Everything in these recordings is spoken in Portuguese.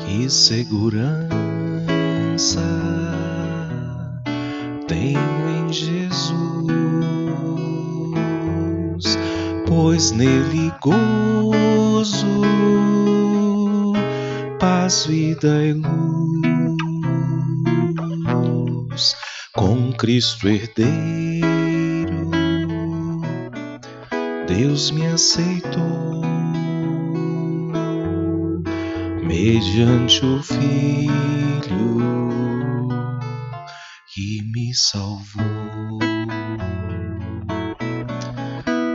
Que segurança tenho em Jesus, pois nele gozo, paz, vida e luz. Com Cristo herdeiro, Deus me aceitou, mediante o Filho que me salvou.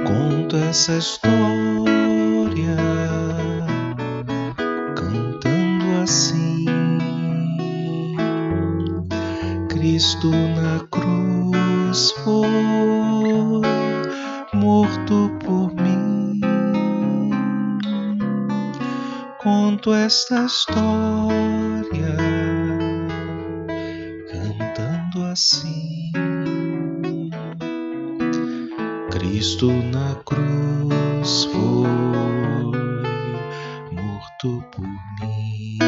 Conto essa história cantando assim: Cristo na cruz foi morto por mim. Conto esta história cantando assim: Cristo na cruz foi morto por mim.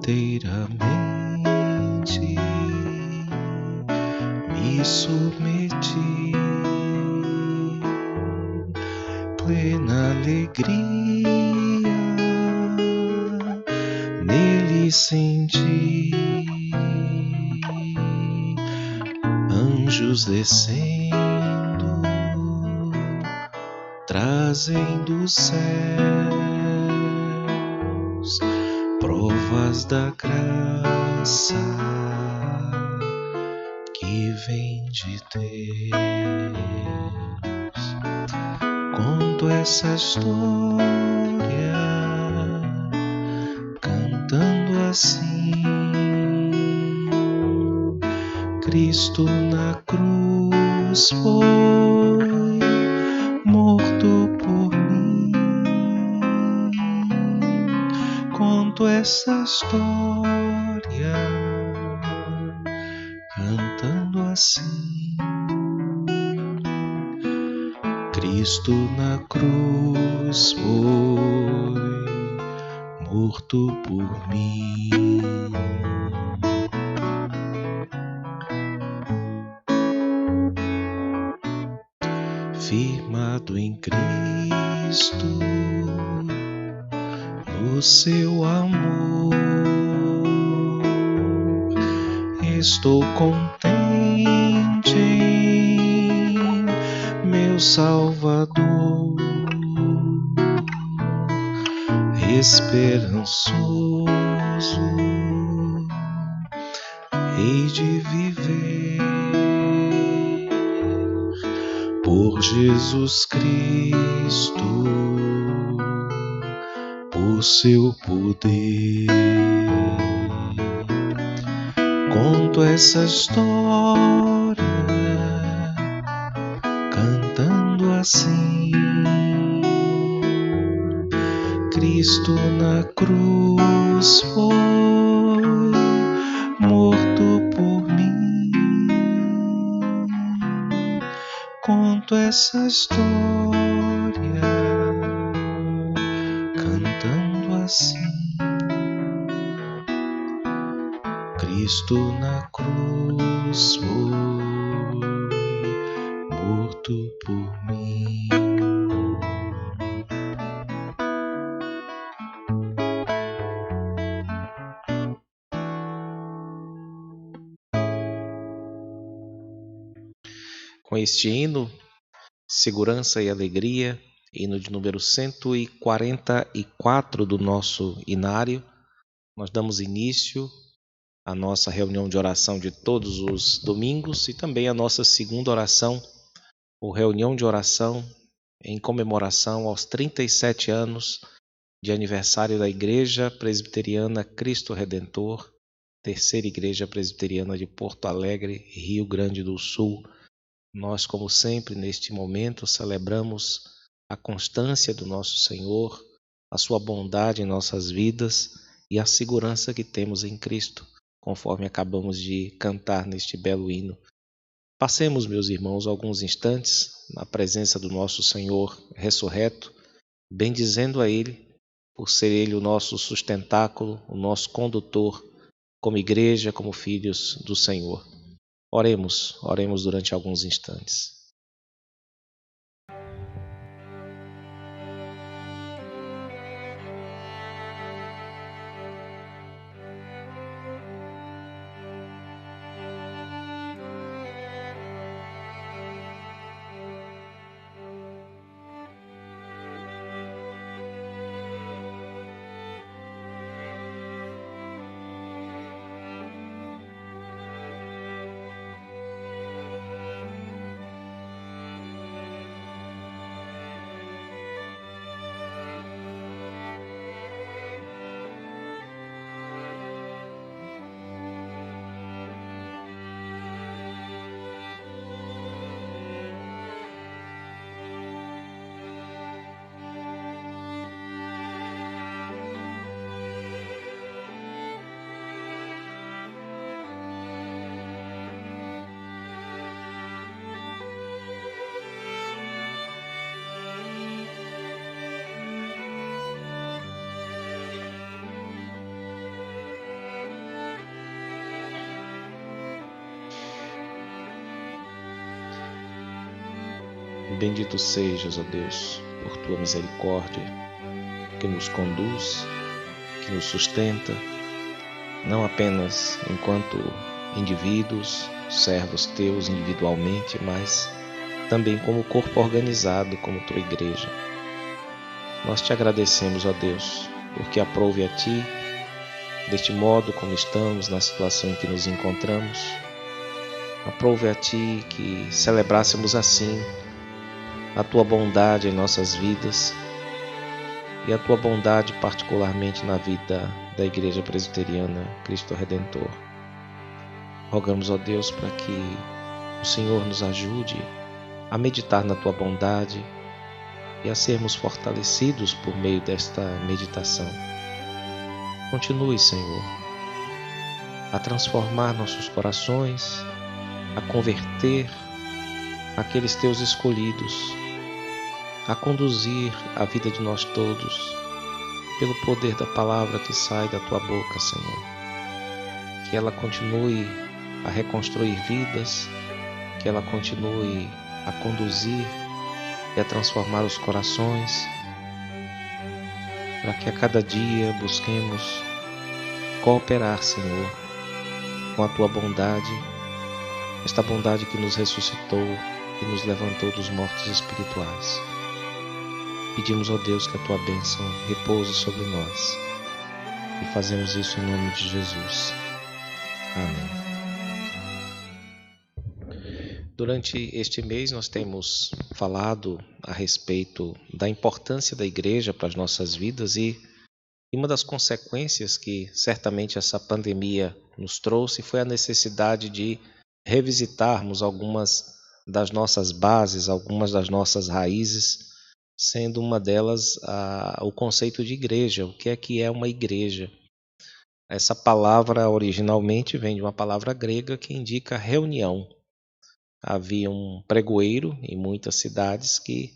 Inteiramente me submeti, plena alegria nele senti, anjos descendo, trazem dos céus provas da graça que vem de Deus. Conto essa história cantando assim: Cristo na cruz foi morto por mim. Conto essa história cantando assim: Cristo na cruz foi morto por mim. Firmado em Cristo, no seu amor, estou contente em meu Salvador, esperançoso, hei de viver por Jesus Cristo, por seu poder. Conto essa história cantando assim: Cristo na cruz foi morto por mim. Conto essa história cantando assim: Cristo na cruz foi morto por mim. Com este hino, Segurança e Alegria, hino de número 144 do nosso inário, nós damos início à nossa reunião de oração de todos os domingos e também a nossa segunda oração, ou reunião de oração em comemoração aos 37 anos de aniversário da Igreja Presbiteriana Cristo Redentor, terceira Igreja Presbiteriana de Porto Alegre, Rio Grande do Sul. Nós, como sempre, neste momento, celebramos a constância do nosso Senhor, a sua bondade em nossas vidas e a segurança que temos em Cristo, conforme acabamos de cantar neste belo hino. Passemos, meus irmãos, alguns instantes na presença do nosso Senhor ressurreto, bendizendo a Ele, por ser Ele o nosso sustentáculo, o nosso condutor, como igreja, como filhos do Senhor. Oremos durante alguns instantes. Bendito sejas, ó Deus, por tua misericórdia, que nos conduz, que nos sustenta, não apenas enquanto indivíduos, servos teus individualmente, mas também como corpo organizado, como tua igreja. Nós te agradecemos, ó Deus, porque aprove a ti, deste modo como estamos, na situação em que nos encontramos. Aprove a ti que celebrássemos assim a tua bondade em nossas vidas e a tua bondade particularmente na vida da Igreja Presbiteriana Cristo Redentor. Rogamos, ó Deus, para que o Senhor nos ajude a meditar na tua bondade e a sermos fortalecidos por meio desta meditação. Continue, Senhor, a transformar nossos corações, a converter aqueles teus escolhidos, a conduzir a vida de nós todos pelo poder da palavra que sai da tua boca, Senhor. Que ela continue a reconstruir vidas, que ela continue a conduzir e a transformar os corações, para que a cada dia busquemos cooperar, Senhor, com a tua bondade, esta bondade que nos ressuscitou e nos levantou dos mortos espirituais. Pedimos, ó Deus, que a tua bênção repouse sobre nós e fazemos isso em nome de Jesus. Amém. Durante este mês nós temos falado a respeito da importância da igreja para as nossas vidas e uma das consequências que certamente essa pandemia nos trouxe foi a necessidade de revisitarmos algumas das nossas bases, algumas das nossas raízes, sendo uma delas o conceito de igreja. O que é uma igreja? Essa palavra originalmente vem de uma palavra grega que indica reunião. Havia um pregoeiro em muitas cidades que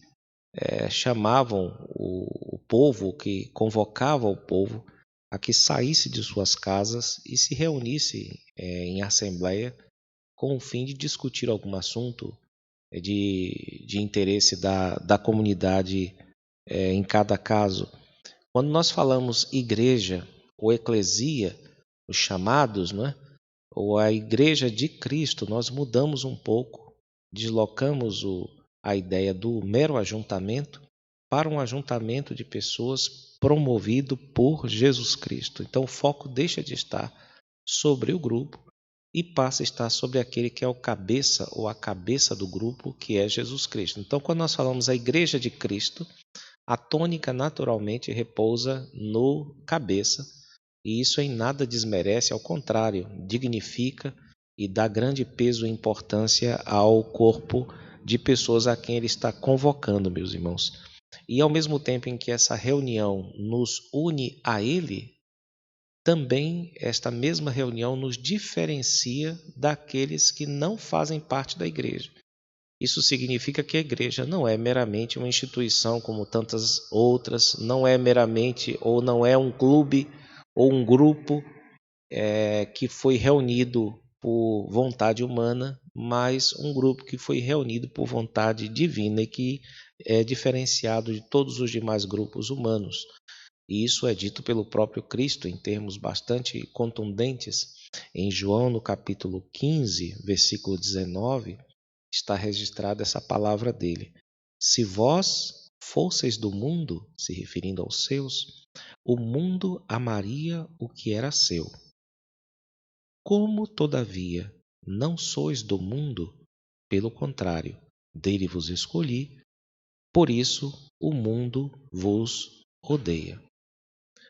chamavam o povo, que convocava o povo a que saísse de suas casas e se reunisse em assembleia com o fim de discutir algum assunto de interesse da comunidade em cada caso. Quando nós falamos igreja ou eclesia, os chamados, não é? Ou a igreja de Cristo, nós mudamos um pouco, deslocamos a ideia do mero ajuntamento para um ajuntamento de pessoas promovido por Jesus Cristo. Então o foco deixa de estar sobre o grupo e passa a estar sobre aquele que é o cabeça ou a cabeça do grupo, que é Jesus Cristo. Então quando nós falamos a igreja de Cristo, a tônica naturalmente repousa no cabeça, e isso em nada desmerece, ao contrário, dignifica e dá grande peso e importância ao corpo de pessoas a quem ele está convocando, meus irmãos. E ao mesmo tempo em que essa reunião nos une a ele, também esta mesma reunião nos diferencia daqueles que não fazem parte da igreja. Isso significa que a igreja não é meramente uma instituição como tantas outras, não é meramente ou não é um clube ou um grupo que foi reunido por vontade humana, mas um grupo que foi reunido por vontade divina e que é diferenciado de todos os demais grupos humanos. E isso é dito pelo próprio Cristo em termos bastante contundentes. Em João, no capítulo 15, versículo 19, está registrada essa palavra dele. Se vós fosseis do mundo, se referindo aos seus, o mundo amaria o que era seu. Como, todavia, não sois do mundo, pelo contrário, dele vos escolhi, por isso o mundo vos odeia.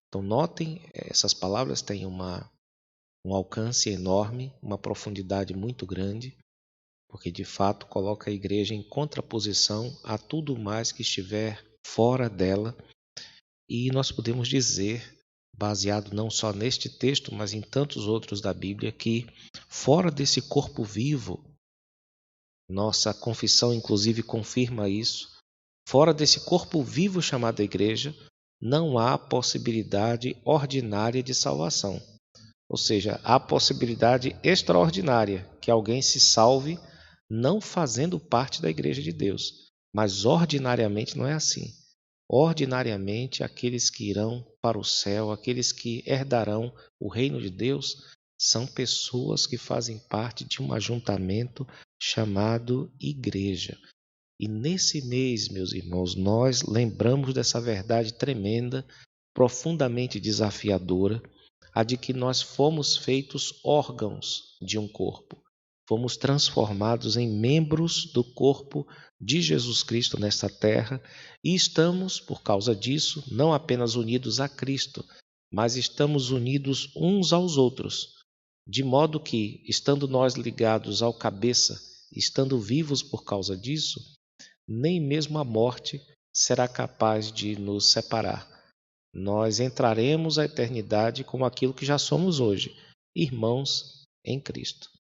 Então, notem, essas palavras têm um alcance enorme, uma profundidade muito grande, porque de fato coloca a igreja em contraposição a tudo mais que estiver fora dela. E nós podemos dizer, baseado não só neste texto, mas em tantos outros da Bíblia, que fora desse corpo vivo, nossa confissão inclusive confirma isso, fora desse corpo vivo chamado igreja, não há possibilidade ordinária de salvação. Ou seja, há possibilidade extraordinária que alguém se salve não fazendo parte da igreja de Deus. Mas ordinariamente não é assim. Ordinariamente, aqueles que irão para o céu, aqueles que herdarão o reino de Deus, são pessoas que fazem parte de um ajuntamento chamado igreja. E nesse mês, meus irmãos, nós lembramos dessa verdade tremenda, profundamente desafiadora, a de que nós fomos feitos órgãos de um corpo. Fomos transformados em membros do corpo de Jesus Cristo nesta terra e estamos, por causa disso, não apenas unidos a Cristo, mas estamos unidos uns aos outros, de modo que, estando nós ligados ao cabeça, estando vivos por causa disso, nem mesmo a morte será capaz de nos separar. Nós entraremos à eternidade como aquilo que já somos hoje, irmãos em Cristo.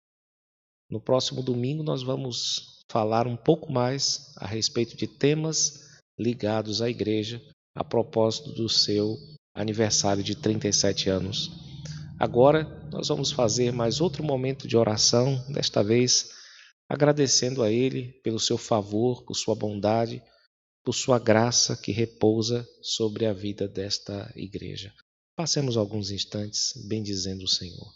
No próximo domingo nós vamos falar um pouco mais a respeito de temas ligados à igreja a propósito do seu aniversário de 37 anos. Agora nós vamos fazer mais outro momento de oração, desta vez agradecendo a Ele pelo seu favor, por sua bondade, por sua graça que repousa sobre a vida desta igreja. Passemos alguns instantes bendizendo o Senhor.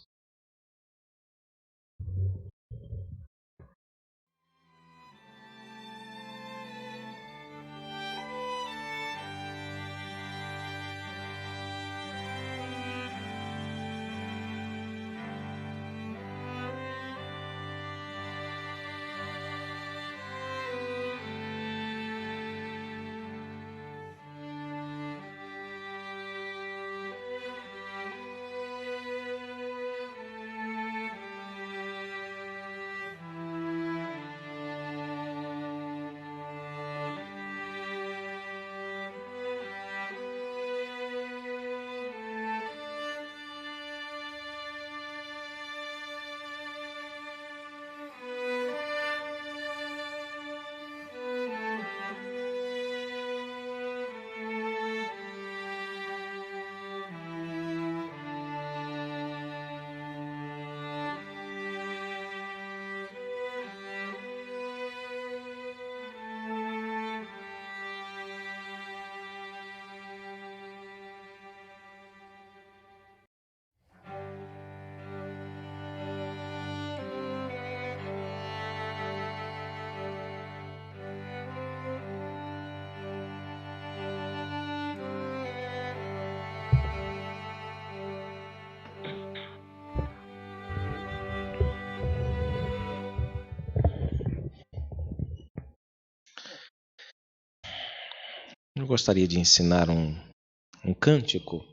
Eu gostaria de ensinar um cântico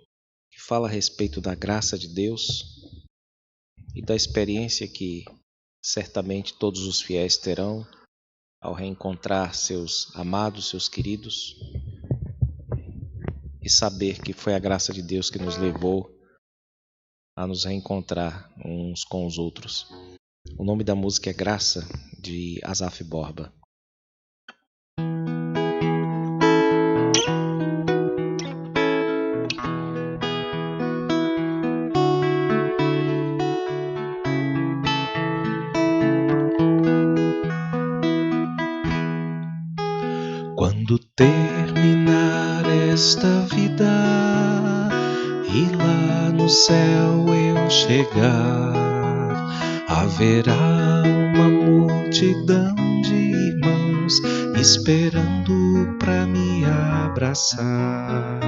que fala a respeito da graça de Deus e da experiência que certamente todos os fiéis terão ao reencontrar seus amados, seus queridos e saber que foi a graça de Deus que nos levou a nos reencontrar uns com os outros. O nome da música é Graça, de Asaf Borba. Quando terminar esta vida e lá no céu eu chegar, haverá uma multidão de irmãos esperando para me abraçar.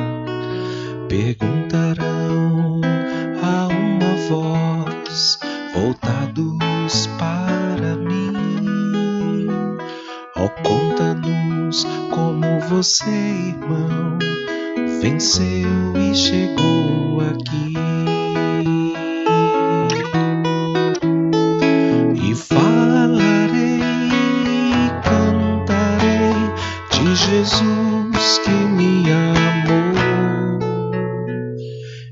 Perguntarão a uma voz, voltados para mim: ó, conta-nos como você, irmão, venceu e chegou aqui. E falarei, cantarei de Jesus que me amou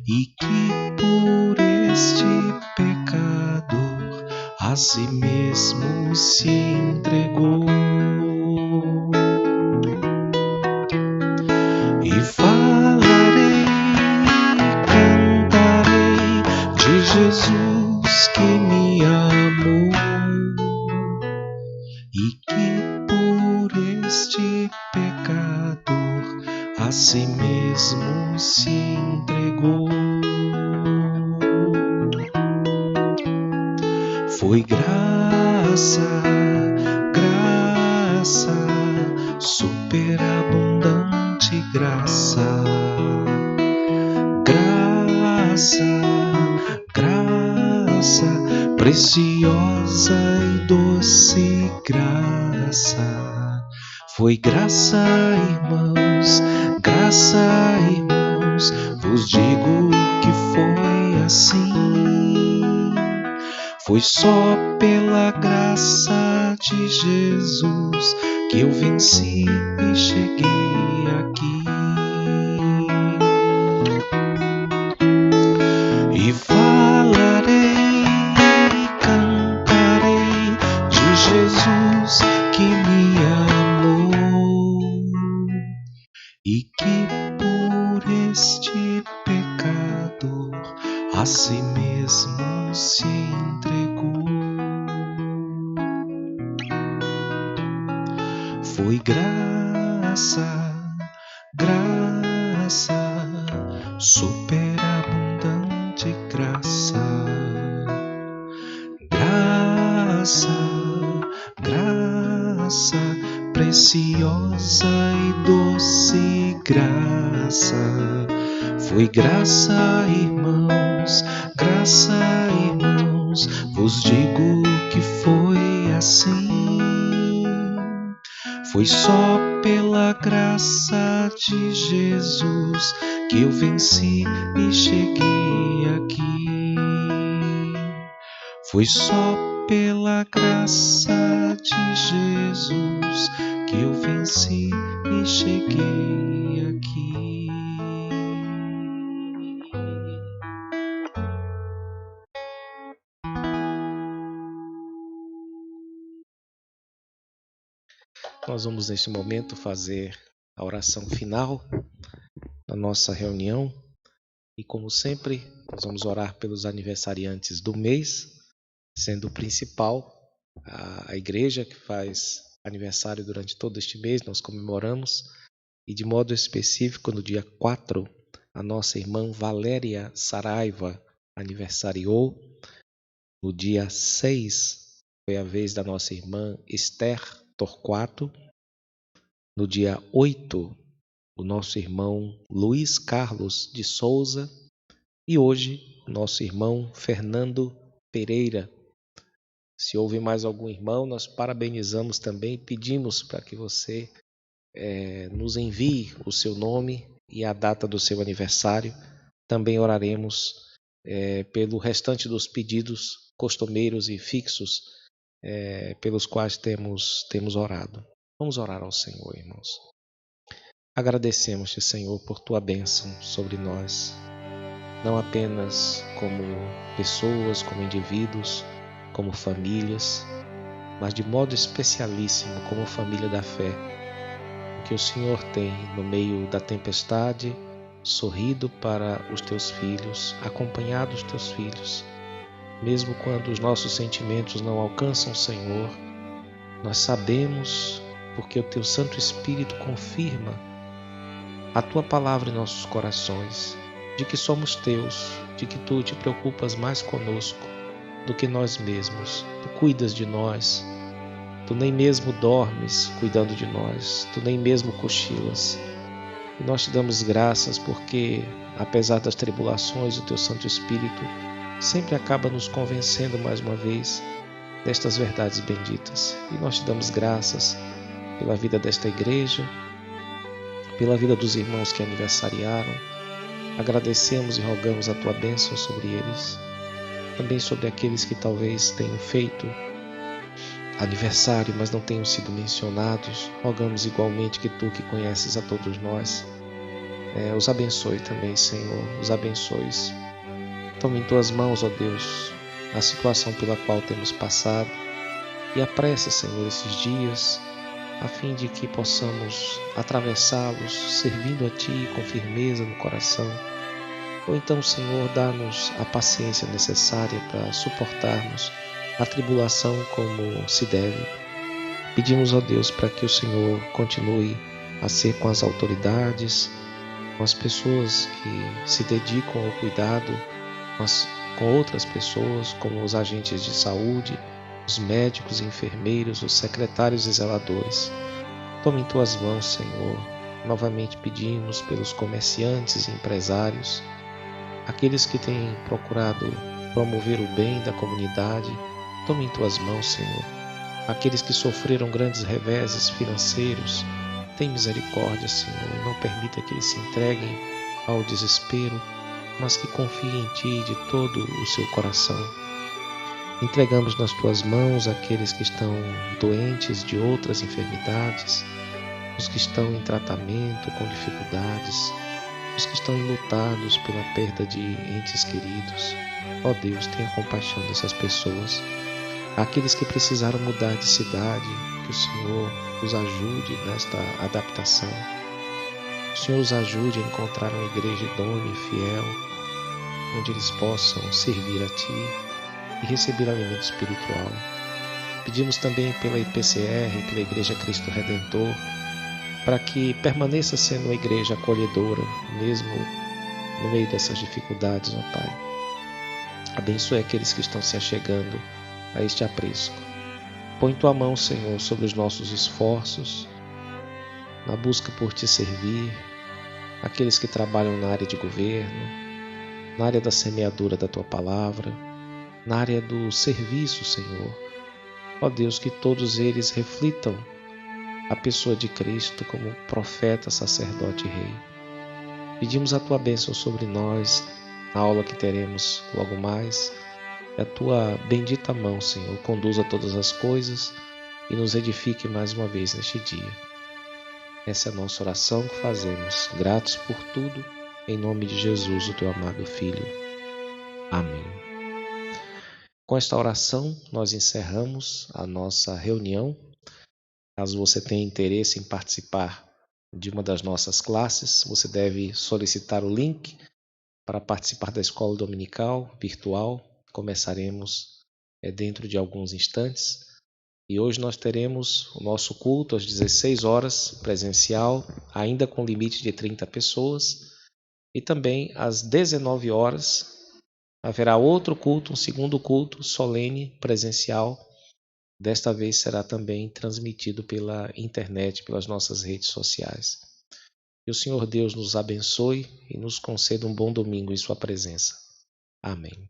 e que por este pecador a si mesmo se entregou. E falarei, cantarei de Jesus que me amou e que por este pecador a si mesmo se entregou. Foi graça, graça, superabundante graça, graça, graça, preciosa e doce graça. Foi graça, irmãos, vos digo que foi assim. Foi só pela graça de Jesus que eu venci e cheguei aqui. E falarei, cantarei de Jesus que me amou e que por este pecador a si mesmo se entregou. Foi graça, graça, superabundante graça, graça, graça, preciosa e doce graça. Foi graça, irmãos, vos digo que foi assim. Foi só pela graça de Jesus que eu venci e cheguei aqui. Foi só pela graça de Jesus que eu venci e cheguei aqui. Nós vamos neste momento fazer a oração final da nossa reunião e, como sempre, nós vamos orar pelos aniversariantes do mês, sendo o principal a igreja que faz aniversário durante todo este mês. Nós comemoramos, e de modo específico no dia 4, a nossa irmã Valéria Saraiva aniversariou. No dia 6 foi a vez da nossa irmã Esther Torquato. No dia 8, o nosso irmão Luiz Carlos de Souza. E hoje, o nosso irmão Fernando Pereira. Se houve mais algum irmão, nós parabenizamos também e pedimos para que você nos envie o seu nome e a data do seu aniversário. Também oraremos pelo restante dos pedidos costumeiros e fixos pelos quais temos orado. Vamos orar ao Senhor, irmãos. Agradecemos-te, Senhor, por tua bênção sobre nós. não apenas como pessoas, como indivíduos, como famílias, mas de modo especialíssimo como família da fé, que o Senhor tem no meio da tempestade sorrido para os teus filhos, acompanhado os teus filhos. Mesmo quando os nossos sentimentos não alcançam o Senhor, nós sabemos, porque o teu Santo Espírito confirma a tua palavra em nossos corações, de que somos teus, de que tu te preocupas mais conosco do que nós mesmos. Tu cuidas de nós, tu nem mesmo dormes cuidando de nós, tu nem mesmo cochilas. E nós te damos graças porque, apesar das tribulações, o teu Santo Espírito sempre acaba nos convencendo mais uma vez destas verdades benditas. E nós te damos graças pela vida desta igreja, pela vida dos irmãos que aniversariaram. Agradecemos e rogamos a tua bênção sobre eles, também sobre aqueles que talvez tenham feito aniversário, mas não tenham sido mencionados. Rogamos igualmente que tu, que conheces a todos nós, os abençoe também, Senhor, os abençoes. Toma em tuas mãos, ó Deus, a situação pela qual temos passado e apresse, Senhor, esses dias, a fim de que possamos atravessá-los servindo a Ti com firmeza no coração. Ou então, Senhor, dá-nos a paciência necessária para suportarmos a tribulação como se deve. Pedimos a Deus para que o Senhor continue a ser com as autoridades, com as pessoas que se dedicam ao cuidado, com outras pessoas, como os agentes de saúde, os médicos e enfermeiros, os secretários e zeladores. Tome em tuas mãos, Senhor. Novamente pedimos pelos comerciantes e empresários, aqueles que têm procurado promover o bem da comunidade. Tome em tuas mãos, Senhor. Aqueles que sofreram grandes reveses financeiros, tem misericórdia, Senhor. Não permita que eles se entreguem ao desespero, mas que confiem em Ti de todo o seu coração. Entregamos nas Tuas mãos aqueles que estão doentes de outras enfermidades, os que estão em tratamento com dificuldades, os que estão enlutados pela perda de entes queridos. Ó Deus, tenha compaixão dessas pessoas. Aqueles que precisaram mudar de cidade, que o Senhor os ajude nesta adaptação. O Senhor os ajude a encontrar uma igreja idônea e fiel, onde eles possam servir a Ti e receber alimento espiritual. Pedimos também pela IPCR, pela Igreja Cristo Redentor, para que permaneça sendo uma igreja acolhedora, mesmo no meio dessas dificuldades, ó Pai. Abençoe aqueles que estão se achegando a este aprisco. Põe Tua mão, Senhor, sobre os nossos esforços, na busca por Te servir, aqueles que trabalham na área de governo, na área da semeadura da Tua palavra, na área do serviço, Senhor. Ó Deus, que todos eles reflitam a pessoa de Cristo como profeta, sacerdote e rei. Pedimos a Tua bênção sobre nós, na aula que teremos logo mais. A Tua bendita mão, Senhor, conduza todas as coisas e nos edifique mais uma vez neste dia. Essa é a nossa oração que fazemos, gratos por tudo, em nome de Jesus, o Teu amado Filho. Amém. Com esta oração, nós encerramos a nossa reunião. Caso você tenha interesse em participar de uma das nossas classes, você deve solicitar o link para participar da escola dominical virtual. Começaremos dentro de alguns instantes. E hoje nós teremos o nosso culto às 16 horas, presencial, ainda com limite de 30 pessoas. E também às 19 horas haverá outro culto, um segundo culto solene, presencial. Desta vez será também transmitido pela internet, pelas nossas redes sociais. Que o Senhor Deus nos abençoe e nos conceda um bom domingo em Sua presença. Amém.